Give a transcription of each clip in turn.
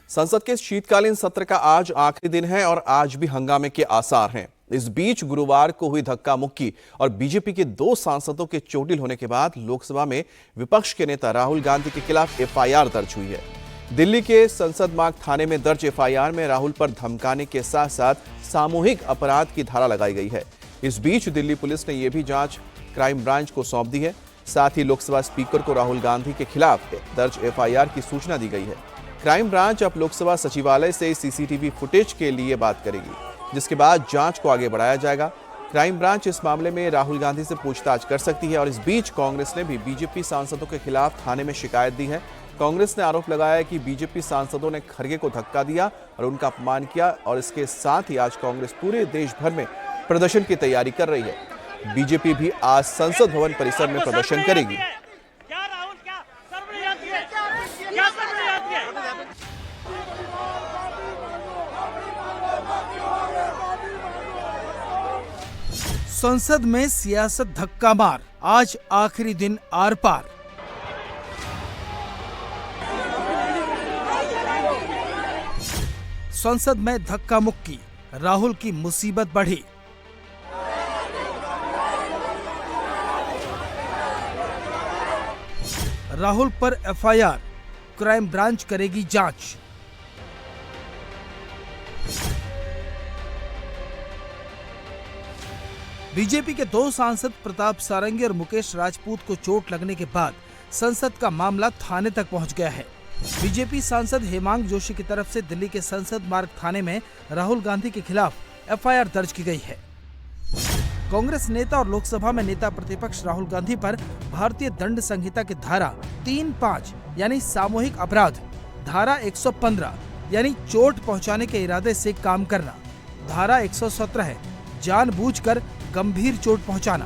संसद के शीतकालीन सत्र का आज आखिरी दिन है और आज भी हंगामे के आसार हैं। इस बीच गुरुवार को हुई धक्का मुक्की और बीजेपी के 2 सांसदों के चोटिल होने के बाद लोकसभा में विपक्ष के नेता राहुल गांधी के खिलाफ एफआईआर दर्ज हुई है। दिल्ली के संसद मार्ग थाने में दर्ज एफआईआर में राहुल पर धमकाने के साथ साथ सामूहिक अपराध की धारा लगाई गई है। इस बीच दिल्ली पुलिस ने यह भी जांच क्राइम ब्रांच को सौंप दी है। साथ ही लोकसभा स्पीकर को राहुल गांधी के खिलाफ दर्ज एफआईआर की सूचना दी गई है। क्राइम ब्रांच अब लोकसभा सचिवालय से सीसीटीवी फुटेज के लिए बात करेगी, जिसके बाद जांच को आगे बढ़ाया जाएगा। क्राइम ब्रांच इस मामले में राहुल गांधी से पूछताछ कर सकती है। और इस बीच कांग्रेस ने भी बीजेपी सांसदों के खिलाफ थाने में शिकायत दी है। कांग्रेस ने आरोप लगाया है कि बीजेपी सांसदों ने खड़गे को धक्का दिया और उनका अपमान किया। और इसके साथ ही आज कांग्रेस पूरे देश भर में प्रदर्शन की तैयारी कर रही है। बीजेपी भी आज संसद भवन परिसर में प्रदर्शन करेगी। संसद में सियासत धक्का मार, आज आखिरी दिन आर पार। संसद में धक्का मुक्की, राहुल की मुसीबत बढ़ी। राहुल पर एफआईआर, क्राइम ब्रांच करेगी जांच। बीजेपी के 2 सांसद प्रताप सारंगी और मुकेश राजपूत को चोट लगने के बाद संसद का मामला थाने तक पहुंच गया है। बीजेपी सांसद हेमांग जोशी की तरफ से दिल्ली के संसद मार्ग थाने में राहुल गांधी के खिलाफ एफआईआर दर्ज की गई है। कांग्रेस नेता और लोकसभा में नेता प्रतिपक्ष राहुल गांधी पर भारतीय दंड संहिता की धारा 3(5) यानी सामूहिक अपराध, धारा 115 यानी चोट पहुंचाने के इरादे से काम करना, धारा 117 है जानबूझकर गंभीर चोट पहुंचाना,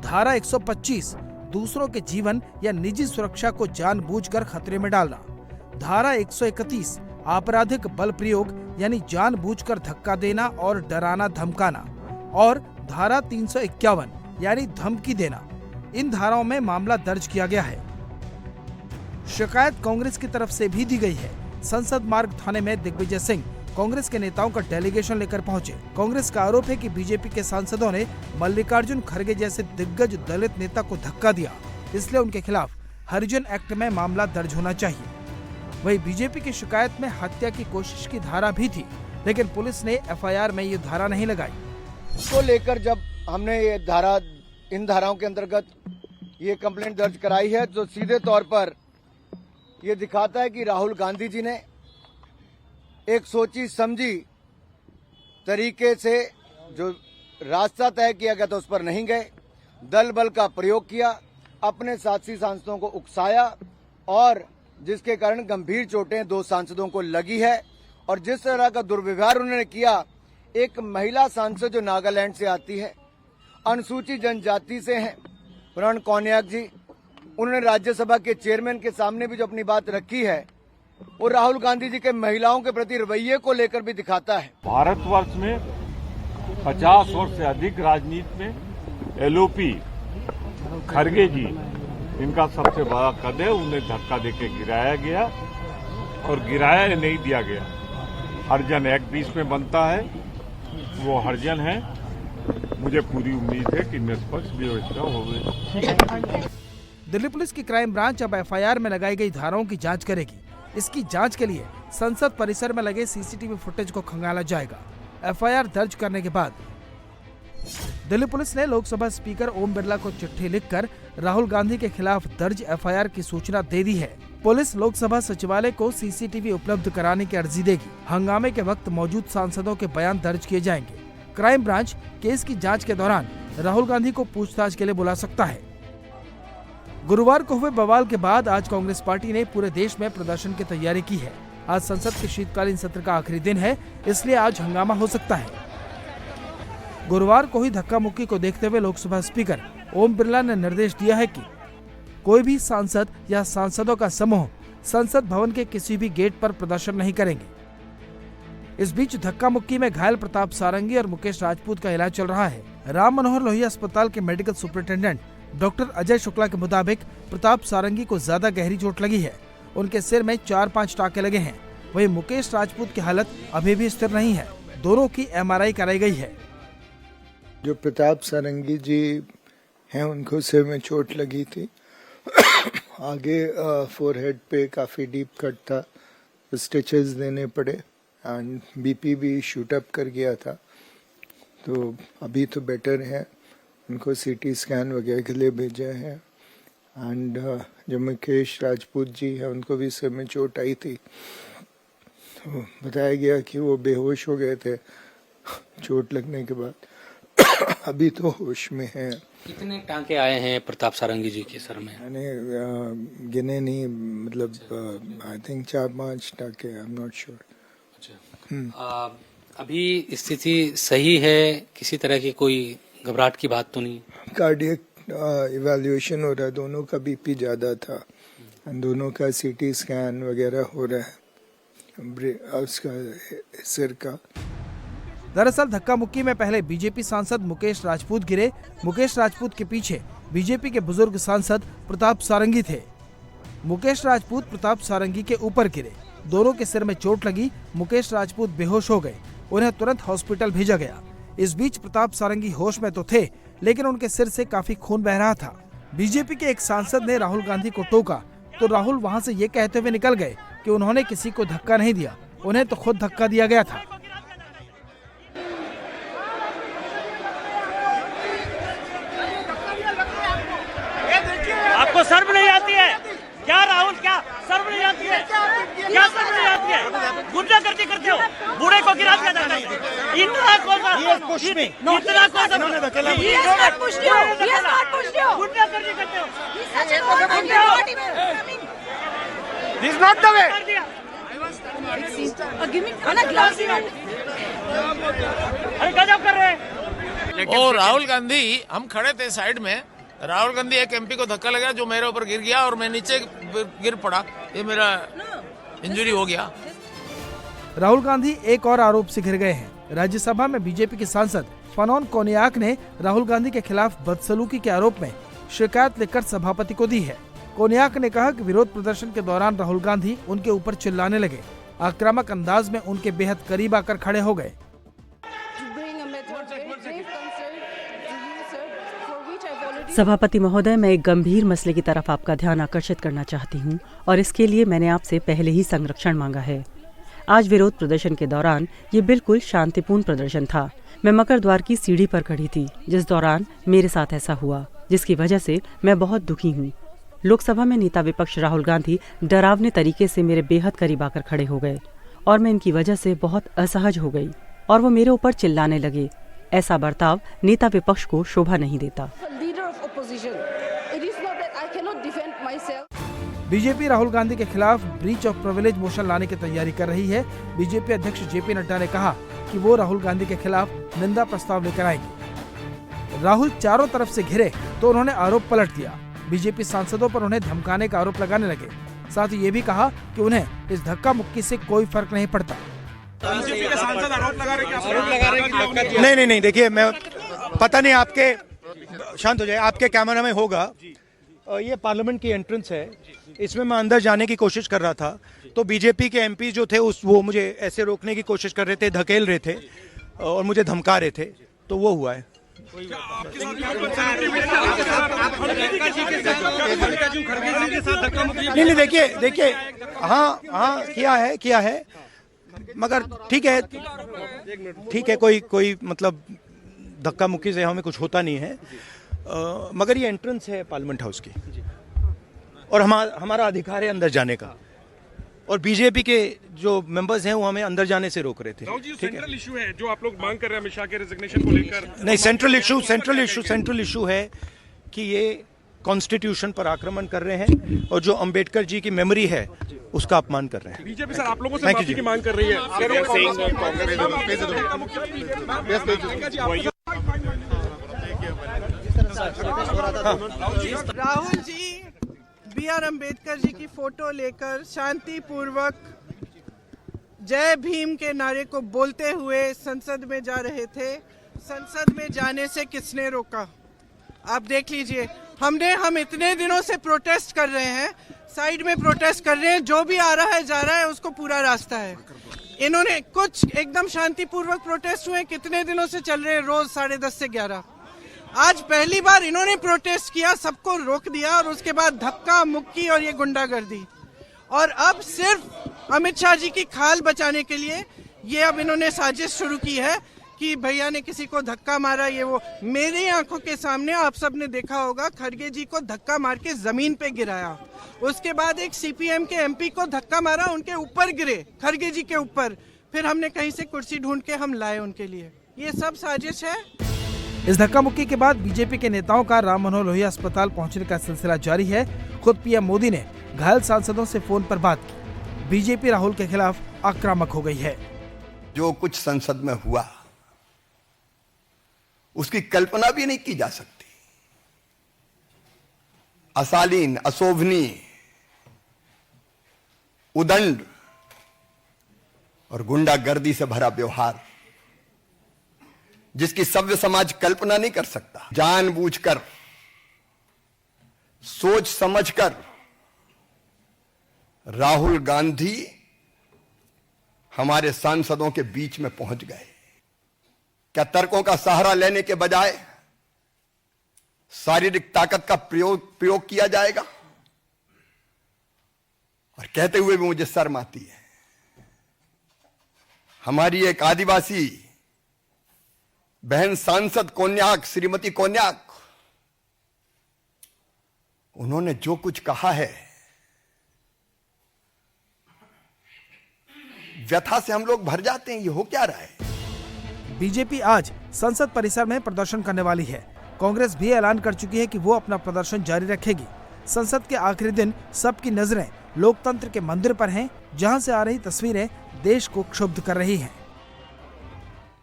धारा 125 दूसरों के जीवन या निजी सुरक्षा को जानबूझकर खतरे में डालना, धारा 131 आपराधिक बल प्रयोग यानी जानबूझकर धक्का देना और डराना धमकाना, और धारा 351 यानी धमकी देना। इन धाराओं में मामला दर्ज किया गया है। शिकायत कांग्रेस की तरफ से भी दी गई है। संसद मार्ग थाने में दिग्विजय सिंह कांग्रेस के नेताओं का डेलीगेशन लेकर पहुंचे। कांग्रेस का आरोप है कि बीजेपी के सांसदों ने मल्लिकार्जुन खड़गे जैसे दिग्गज दलित नेता को धक्का दिया, इसलिए उनके खिलाफ हरिजन एक्ट में मामला दर्ज होना चाहिए। वहीं बीजेपी की शिकायत में हत्या की कोशिश की धारा भी थी, लेकिन पुलिस ने एफआईआर में ये धारा नहीं लगाई। को लेकर जब हमने इन धाराओं के अंतर्गत ये कंप्लेंट दर्ज कराई है, तो सीधे तौर पर ये दिखाता है कि राहुल गांधी जी ने एक सोची समझी तरीके से जो रास्ता तय किया गया था उस पर नहीं गए, दल बल का प्रयोग किया, अपने साथी सांसदों को उकसाया और जिसके कारण गंभीर चोटें 2 सांसदों को लगी है। और जिस तरह का दुर्व्यवहार उन्होंने किया, एक महिला सांसद जो नागालैंड से आती है, अनुसूचित जनजाति से हैं, प्रण कौनियाक जी, उन्होंने राज्यसभा के चेयरमैन के सामने भी जो अपनी बात रखी है, वो राहुल गांधी जी के महिलाओं के प्रति रवैये को लेकर भी दिखाता है। भारतवर्ष में 50 वर्ष से अधिक राजनीति में एलओपी खड़गे जी इनका सबसे बड़ा कद है। उन्हें धक्का देके गिराया गया और गिराया नहीं दिया गया। हरिजन एक्ट भी इसमें बनता है, वो हरिजन है। मुझे पूरी उम्मीद है कि निष्पक्ष व्यवस्था होगी। दिल्ली पुलिस की क्राइम ब्रांच अब एफआईआर में लगाई गई धाराओं की जांच करेगी। इसकी जांच के लिए संसद परिसर में लगे सीसीटीवी फुटेज को खंगाला जाएगा। एफआईआर दर्ज करने के बाद दिल्ली पुलिस ने लोकसभा स्पीकर ओम बिरला को चिट्ठी लिखकर राहुल गांधी के खिलाफ दर्ज एफआईआर की सूचना दे दी है। पुलिस लोकसभा सचिवालय को सीसीटीवी उपलब्ध कराने की अर्जी देगी। हंगामे के वक्त मौजूद सांसदों के बयान दर्ज किए जाएंगे। क्राइम ब्रांच केस की जांच के दौरान राहुल गांधी को पूछताछ के लिए बुला सकता है। गुरुवार को हुए बवाल के बाद आज कांग्रेस पार्टी ने पूरे देश में प्रदर्शन की तैयारी की है। आज संसद के शीतकालीन सत्र का आखिरी दिन है, इसलिए आज हंगामा हो सकता है। गुरुवार को हुई धक्का मुक्की को देखते हुए लोकसभा स्पीकर ओम बिरला ने निर्देश दिया है कि कोई भी सांसद या सांसदों का समूह संसद भवन के किसी भी गेट पर प्रदर्शन नहीं करेंगे। इस बीच धक्का मुक्की में घायल प्रताप सारंगी और मुकेश राजपूत का इलाज चल रहा है। राम मनोहर लोहिया अस्पताल के medical superintendent doctor Ajay Shukla के मुताबिक प्रताप सारंगी को ज्यादा गहरी चोट लगी है। उनके सिर में 4-5 टाके लगे हैं। वहीं मुकेश राजपूत की हालत अभी भी स्थिर नहीं है। दोनों की MRI कराई गई है। जो प्रताप सारंगी जी हैं उनको सिर में चोट लगी थी। आगे फोरहेड पे काफ़ी डीप कट था, स्टिचेस देने पड़े एंड बीपी भी शूट अप कर गया था। तो अभी तो बेटर है, उनको सीटी स्कैन वगैरह के लिए भेजा है। एंड जो मुकेश राजपूत जी हैं उनको भी सिर में चोट आई थी, तो बताया गया कि वो बेहोश हो गए थे चोट लगने के बाद। अभी तो होश में है। कितने टांके आए हैं प्रताप सारंगी जी के सर में? मैंने गिने नहीं, मतलब आई थिंक 4-5 टाके, आई एम नॉट श्योर। अच्छा, अभी स्थिति सही है? किसी तरह की कोई घबराहट की बात तो नहीं? कार्डियक इवैल्यूएशन हो रहा है, दोनों का बीपी ज़्यादा था, दोनों का सीटी स्कैन वगैरह हो रहा है उसका सिर का। दरअसल धक्का मुक्की में पहले बीजेपी सांसद मुकेश राजपूत गिरे। मुकेश राजपूत के पीछे बीजेपी के बुजुर्ग सांसद प्रताप सारंगी थे। मुकेश राजपूत प्रताप सारंगी के ऊपर गिरे, दोनों के सिर में चोट लगी। मुकेश राजपूत बेहोश हो गए, उन्हें तुरंत हॉस्पिटल भेजा गया। इस बीच प्रताप सारंगी होश में तो थे, लेकिन उनके सिर से काफी खून बह रहा था। बीजेपी के एक सांसद ने राहुल गांधी को टोका तो राहुल वहां से ये कहते हुए निकल गए कि उन्होंने किसी को धक्का नहीं दिया, उन्हें तो खुद धक्का दिया गया था। आपको शर्म नहीं आती है क्या राहुल? क्या शर्म नहीं आती है? क्या शर्म नहीं आती है? गुंडागर्दी करते हो, बूढ़े को गिरा दिया जाता है। इतना कौन सा गुंडागर्दी करते हो? This not the way. अरे गजब कर रहे हैं। और राहुल गांधी, हम खड़े थे साइड में, राहुल गांधी एक एमपी को धक्का लगा जो मेरे ऊपर गिर गया और मैं नीचे गिर पड़ा, ये मेरा इंजरी हो गया। राहुल गांधी एक और आरोप से घिर गए हैं। राज्यसभा में बीजेपी के सांसद फनोन कोनियाक ने राहुल गांधी के खिलाफ बदसलूकी के आरोप में शिकायत लिखकर सभापति को दी है। कोनियाक ने कहा कि विरोध प्रदर्शन के दौरान राहुल गांधी उनके ऊपर चिल्लाने लगे, आक्रामक अंदाज में उनके बेहद करीब आकर खड़े हो गए। सभापति महोदय, मैं एक गंभीर मसले की तरफ आपका ध्यान आकर्षित करना चाहती हूं और इसके लिए मैंने आपसे पहले ही संरक्षण मांगा है। आज विरोध प्रदर्शन के दौरान ये बिल्कुल शांतिपूर्ण प्रदर्शन था। मैं मकर द्वार की सीढ़ी पर खड़ी थी जिस दौरान मेरे साथ ऐसा हुआ, जिसकी वजह से मैं बहुत दुखी हूँ। लोकसभा में नेता विपक्ष राहुल गांधी डरावने तरीके से मेरे बेहद करीब आकर खड़े हो गए और मैं इनकी वजह से बहुत असहज हो गई और वो मेरे ऊपर चिल्लाने लगे। ऐसा बर्ताव नेता विपक्ष को शोभा नहीं देता। बीजेपी राहुल गांधी के खिलाफ ब्रीच ऑफ प्रिविलेज मोशन लाने की तैयारी कर रही है। बीजेपी अध्यक्ष जेपी नड्डा ने कहा कि वो राहुल गांधी के खिलाफ निंदा प्रस्ताव लेकर आएंगे। राहुल चारों तरफ से घिरे तो उन्होंने आरोप पलट दिया। बीजेपी सांसदों पर उन्हें धमकाने का आरोप लगाने लगे। साथ ही ये भी कहा कि उन्हें इस धक्का मुक्की से कोई फर्क नहीं पड़ता। बीजेपी के सांसद आरोप लगा रहे कि नहीं, देखिए, मैं पता नहीं, आपके शांत हो जाए, आपके कैमरा में होगा, ये पार्लियामेंट की एंट्रेंस है, इसमें मैं अंदर जाने की कोशिश कर रहा था तो बीजेपी के एमपी जो थे वो मुझे ऐसे रोकने की कोशिश कर रहे थे, धकेल रहे थे और मुझे धमका रहे थे, तो वो हुआ है। नहीं, देखिए, हाँ किया है, मगर ठीक है, कोई मतलब धक्का मुक्की से हमें कुछ होता नहीं है, मगर ये एंट्रेंस है पार्लियामेंट हाउस की और हमारा अधिकार है अंदर जाने का, और बीजेपी के जो मेंबर्स हैं वो हमें अंदर जाने से रोक रहे थे। सेंट्रल इशू है जो आप लोग मांग कर रहे हैं अमित शाह के रेजिग्नेशन को लेकर। नहीं, सेंट्रल इशू है कि ये कॉन्स्टिट्यूशन पर आक्रमण कर रहे हैं और जो अंबेडकर जी की मेमोरी है उसका अपमान कर रहे हैं। बीजेपी सर आप लोगों से माफी की मांग कर रही है। राहुल जी B.R. अम्बेडकर जी की फोटो लेकर शांतिपूर्वक जय भीम के नारे को बोलते हुए संसद में जा रहे थे। संसद में जाने से किसने रोका? आप देख लीजिए, हम इतने दिनों से प्रोटेस्ट कर रहे हैं, साइड में प्रोटेस्ट कर रहे हैं। जो भी आ रहा है जा रहा है, उसको पूरा रास्ता है। इन्होंने कुछ एकदम शांतिपूर्वक प्रोटेस्ट हुए, कितने दिनों से चल रहे हैं, रोज 10:30 से 11। आज पहली बार इन्होंने प्रोटेस्ट किया, सबको रोक दिया और उसके बाद धक्का मुक्की और ये गुंडागर्दी। और अब सिर्फ अमित शाह जी की खाल बचाने के लिए ये अब इन्होंने साजिश शुरू की है कि भैया ने किसी को धक्का मारा, ये वो। मेरी आंखों के सामने आप सब ने देखा होगा, खड़गे जी को धक्का मार के जमीन पे गिराया। उसके बाद एक सीपीएम के एमपी को धक्का मारा, उनके ऊपर गिरे, खड़गे जी के ऊपर। फिर हमने कहीं से कुर्सी ढूंढ के हम लाए उनके लिए। ये सब साजिश है। इस धक्का मुक्की के बाद बीजेपी के नेताओं का राम मनोहर लोहिया अस्पताल पहुंचने का सिलसिला जारी है। खुद पीएम मोदी ने घायल सांसदों से फोन पर बात की। बीजेपी राहुल के खिलाफ आक्रामक हो गई है। जो कुछ संसद में हुआ उसकी कल्पना भी नहीं की जा सकती। अशालीन, अशोभनीय, उदंड और गुंडागर्दी से भरा व्यवहार, जिसकी सभ्य समाज कल्पना नहीं कर सकता। जानबूझकर, सोच समझकर राहुल गांधी हमारे सांसदों के बीच में पहुंच गए। क्या तर्कों का सहारा लेने के बजाय शारीरिक ताकत का प्रयोग किया जाएगा? और कहते हुए भी मुझे शर्म आती है। हमारी एक आदिवासी बहन सांसद कोन्याक, श्रीमती कोन्याक, उन्होंने जो कुछ कहा है, व्यथा से हम लोग भर जाते हैं। ये हो क्या रहा है? बीजेपी आज संसद परिसर में प्रदर्शन करने वाली है। कांग्रेस भी ऐलान कर चुकी है कि वो अपना प्रदर्शन जारी रखेगी। संसद के आखिरी दिन सबकी नजरें लोकतंत्र के मंदिर पर हैं, जहां से आ रही तस्वीरें देश को क्षुब्ध कर रही हैं।